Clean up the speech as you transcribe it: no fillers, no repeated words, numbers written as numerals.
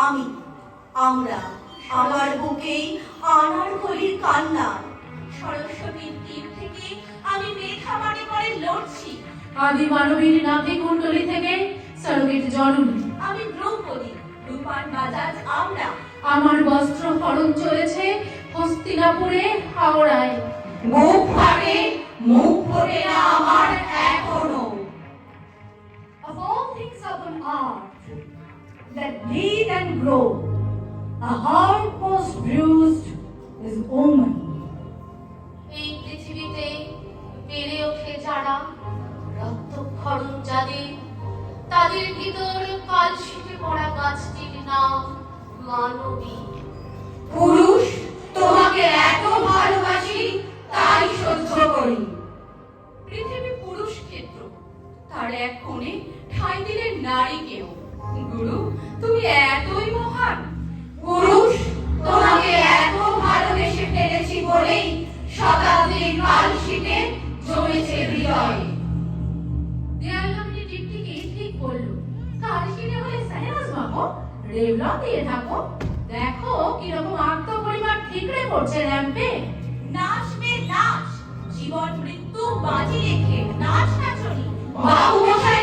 আমি, আমরা, আমার বুকেই আনারকলির কান্না। সরস্বতীর তীর থেকে আমি মেঘা মানে করে লড়ছি। আদি মানবীর নাভি কুণ্ডলী থেকে সরোগেট জননী। আমি দ্রৌপদী, রূপার বাজাজ আমরা। আমার বস্ত্র হরণ চলেছে হস্তিনাপুরে হাওড়ায়। বুক ফাটে, মুখ ফোটে না আমার এখনো। Of all things upon earth that bleed and grow, a heart most bruised is woman. এই পৃথিবীতে বেড়ে ওঠে যারা, রক্তক্ষরণ যাদের, তাদের ভিতর কালশিটে পড়া গাছটির নাম মানবী। পুরুষ, তোমাকে এত ভালোবাসি, তাই সহ্য করি। পৃথিবী পুরুষ ক্ষেত্র, তার এক কোণে ঠাঁই দিলেন নারীকেও। গুরু, তুমি এতই মহান। পুরুষ, তোমাকে এত ভালোবেসে ফেলেছি বলেই শতাব্দীর কালশিটে জমেছে হৃদয়। দেয়ালগামনি টিকটিকি ঠিক বলল, কালশিটে হলে স্যানেরাস মাখো, রেভলন দিয়ে থাকো। দেখো কিরকম আত্মপরিমাণ ঠিকরে পড়ছে র্যাম্পে। নাচ মে নাচ, জীবন মৃত্যু বাজি রেখে নাচ নাচনি। বাবু মশাই